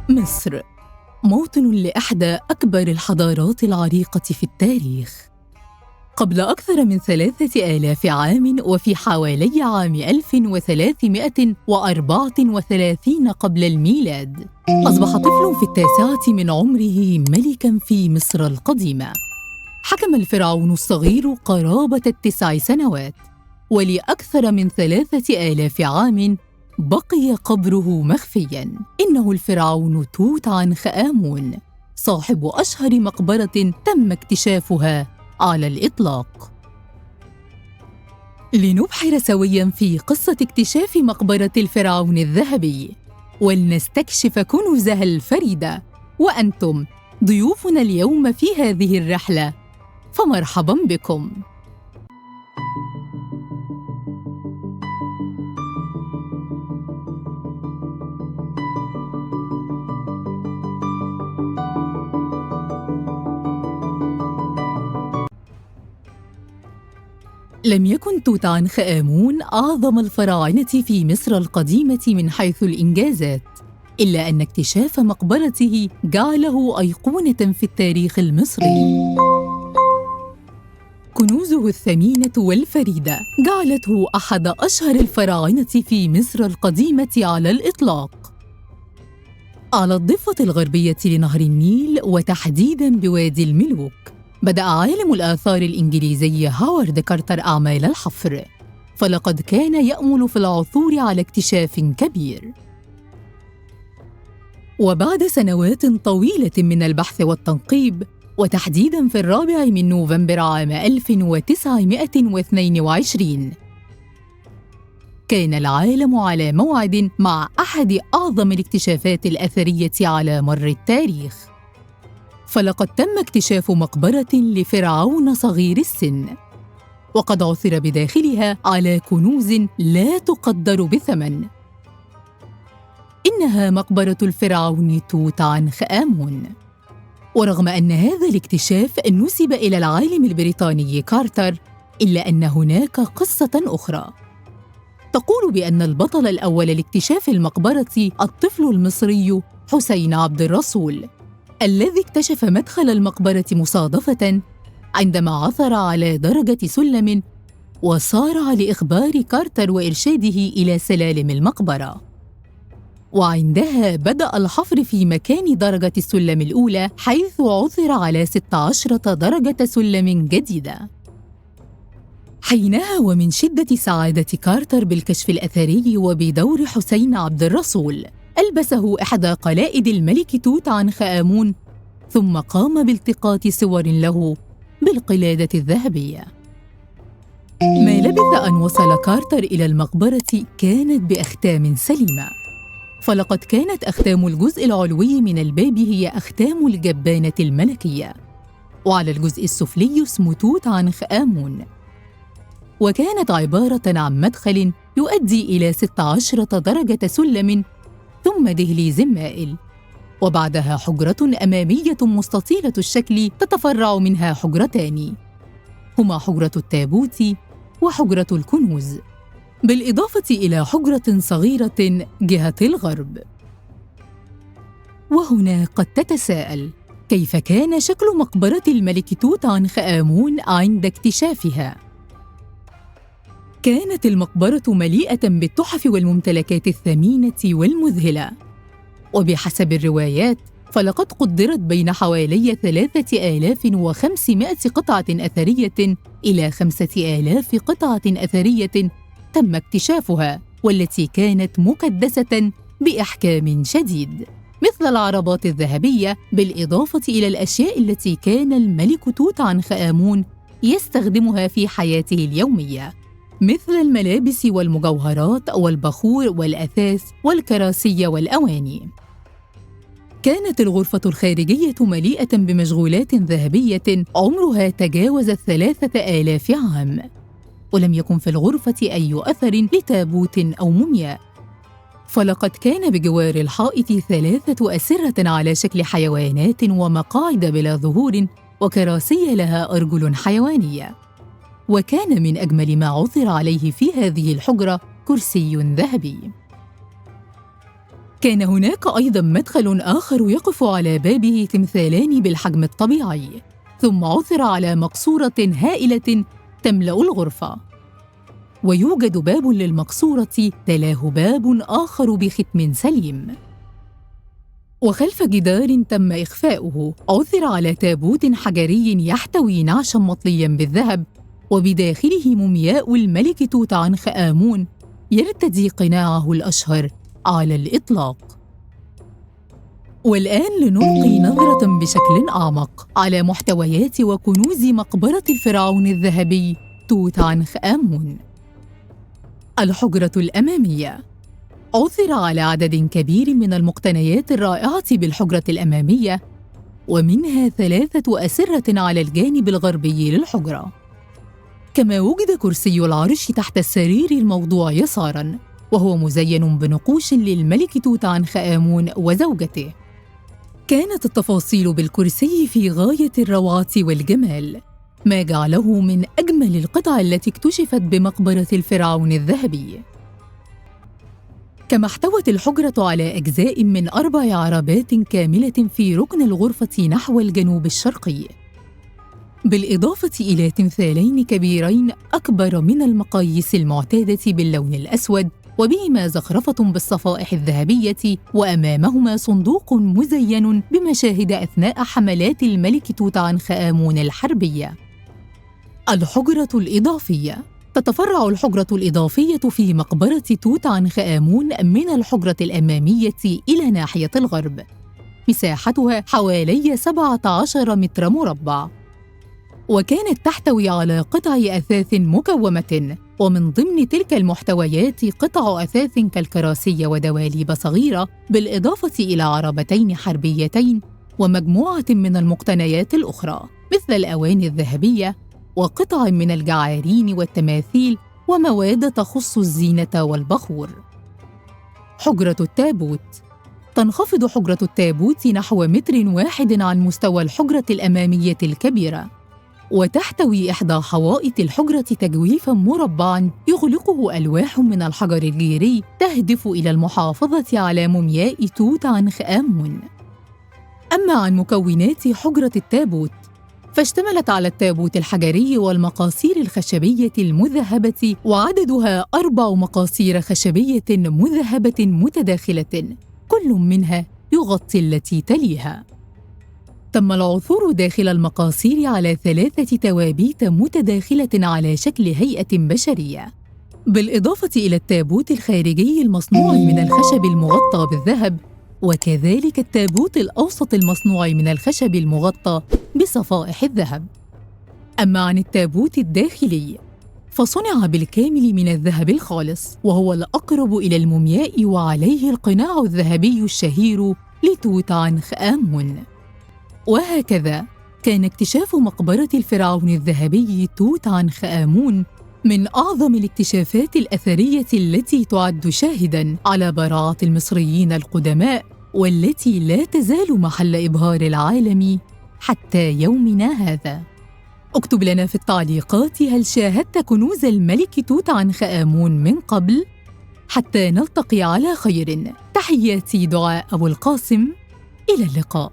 مصر موطن لإحدى أكبر الحضارات العريقة في التاريخ. قبل أكثر من 3000 عام، وفي حوالي عام 1334 قبل الميلاد، أصبح طفل في التاسعة من عمره ملكاً في مصر القديمة. حكم الفرعون الصغير قرابة 9 سنوات، ولأكثر من 3000 عام بقي قبره مخفياً. إنه الفرعون توت عنخ آمون، صاحب أشهر مقبرة تم اكتشافها على الإطلاق. لنبحر سوياً في قصة اكتشاف مقبرة الفرعون الذهبي، ولنستكشف كنوزها الفريدة، وأنتم ضيوفنا اليوم في هذه الرحلة، فمرحباً بكم. لم يكن توت عنخ آمون أعظم الفراعنة في مصر القديمة من حيث الإنجازات، إلا أن اكتشاف مقبرته جعله أيقونة في التاريخ المصري. كنوزه الثمينة والفريدة جعلته أحد أشهر الفراعنة في مصر القديمة على الإطلاق. على الضفة الغربية لنهر النيل، وتحديداً بوادي الملوك، بدأ عالم الآثار الإنجليزي هوارد كارتر أعمال الحفر، فلقد كان يأمل في العثور على اكتشاف كبير. وبعد سنوات طويلة من البحث والتنقيب، وتحديداً في 4 من نوفمبر عام 1922، كان العالم على موعد مع أحد أعظم الاكتشافات الأثرية على مر التاريخ. فلقد تم اكتشاف مقبرة لفرعون صغير السن، وقد عثر بداخلها على كنوز لا تقدر بثمن. إنها مقبرة الفرعون توت عنخ آمون. ورغم أن هذا الاكتشاف نسب إلى العالم البريطاني كارتر، إلا أن هناك قصة أخرى تقول بأن البطل الأول لاكتشاف المقبرة الطفل المصري حسين عبد الرسول، الذي اكتشف مدخل المقبرة مصادفة عندما عثر على درجة سلم، وسارع لإخبار كارتر وإرشاده إلى سلالم المقبرة. وعندها بدأ الحفر في مكان درجة السلم الأولى، حيث عثر على 16 درجة سلم جديدة. حينها، ومن شدة سعادة كارتر بالكشف الأثري وبدور حسين عبد الرسول، ألبسه إحدى قلائد الملك توت عنخ آمون، ثم قام بالتقاط صور له بالقلادة الذهبية. ما لبث أن وصل كارتر إلى المقبرة كانت بأختام سليمة، فلقد كانت أختام الجزء العلوي من الباب هي أختام الجبانة الملكية، وعلى الجزء السفلي اسم توت عنخ آمون، وكانت عبارة عن مدخل يؤدي إلى 16 درجة سلم، ثم دهليز مائل، وبعدها حجرة أمامية مستطيلة الشكل تتفرع منها حجرتان، هما حجرة التابوت وحجرة الكنوز، بالإضافة إلى حجرة صغيرة جهة الغرب. وهنا قد تتساءل، كيف كان شكل مقبرة الملك توت عنخ آمون عند اكتشافها؟ كانت المقبرة مليئة بالتحف والممتلكات الثمينة والمذهلة، وبحسب الروايات فلقد قدرت بين حوالي 3500 قطعة أثرية إلى 5000 قطعة أثرية تم اكتشافها، والتي كانت مكدسة بإحكام شديد، مثل العربات الذهبية، بالإضافة إلى الأشياء التي كان الملك توت عنخ آمون يستخدمها في حياته اليومية، مثل الملابس والمجوهرات والبخور والأثاث والكراسي والأواني. كانت الغرفة الخارجية مليئة بمشغولات ذهبية عمرها تجاوز 3000 عام، ولم يكن في الغرفة أي أثر لتابوت أو مومياء، فلقد كان بجوار الحائط 3 أسرة على شكل حيوانات، ومقاعد بلا ظهور، وكراسي لها أرجل حيوانية. وكان من أجمل ما عثر عليه في هذه الحجرة كرسي ذهبي. كان هناك أيضاً مدخل آخر يقف على بابه تمثالان بالحجم الطبيعي، ثم عثر على مقصورة هائلة تملأ الغرفة، ويوجد باب للمقصورة تلاه باب آخر بختم سليم. وخلف جدار تم إخفاؤه عثر على تابوت حجري يحتوي نعشاً مطلياً بالذهب، وبداخله مومياء الملك توت عنخ آمون يرتدي قناعه الأشهر على الإطلاق. والآن لنلقي نظرة بشكل أعمق على محتويات وكنوز مقبرة الفرعون الذهبي توت عنخ آمون. الحجرة الأمامية. عثر على عدد كبير من المقتنيات الرائعة بالحجرة الأمامية، ومنها 3 أسرة على الجانب الغربي للحجرة. كما وجد كرسي العرش تحت السرير الموضوع يساراً، وهو مزين بنقوش للملك توت عنخ آمون وزوجته. كانت التفاصيل بالكرسي في غاية الروعة والجمال، ما جعله من أجمل القطع التي اكتشفت بمقبرة الفرعون الذهبي. كما احتوت الحجرة على أجزاء من 4 عربات كاملة في ركن الغرفة نحو الجنوب الشرقي، بالإضافة إلى تمثالين كبيرين أكبر من المقاييس المعتادة باللون الأسود، وبهما زخرفة بالصفائح الذهبية، وأمامهما صندوق مزين بمشاهد أثناء حملات الملك توت عنخ آمون الحربية. الحجرة الإضافية. تتفرع الحجرة الإضافية في مقبرة توت عنخ آمون من الحجرة الأمامية إلى ناحية الغرب، مساحتها حوالي 17 متر مربع، وكانت تحتوي على قطع أثاث مكومة، ومن ضمن تلك المحتويات قطع أثاث كالكراسي ودواليب صغيرة، بالإضافة إلى عربتين حربيتين ومجموعة من المقتنيات الأخرى مثل الأواني الذهبية وقطع من الجعارين والتماثيل ومواد تخص الزينة والبخور. حجرة التابوت. تنخفض حجرة التابوت نحو 1 متر عن مستوى الحجرة الأمامية الكبيرة، وتحتوي إحدى حوائط الحجرة تجويفاً مربعاً يغلقه ألواح من الحجر الجيري تهدف إلى المحافظة على مومياء توت عنخ آمون. أما عن مكونات حجرة التابوت، فاشتملت على التابوت الحجري والمقاصير الخشبية المذهبة، وعددها 4 مقاصير خشبية مذهبة متداخلة، كل منها يغطي التي تليها. تم العثور داخل المقاصير على 3 توابيت متداخلة على شكل هيئة بشرية، بالإضافة إلى التابوت الخارجي المصنوع من الخشب المغطى بالذهب، وكذلك التابوت الأوسط المصنوع من الخشب المغطى بصفائح الذهب. أما عن التابوت الداخلي، فصنع بالكامل من الذهب الخالص، وهو الأقرب إلى المومياء، وعليه القناع الذهبي الشهير لتوت عنخ آمون. وهكذا كان اكتشاف مقبرة الفرعون الذهبي توت عنخ آمون من أعظم الاكتشافات الأثرية التي تعد شاهداً على براعة المصريين القدماء، والتي لا تزال محل إبهار العالم حتى يومنا هذا. اكتب لنا في التعليقات هل شاهدت كنوز الملك توت عنخ آمون من قبل؟ حتى نلتقي على خير. تحياتي دعاء أبو القاسم، إلى اللقاء.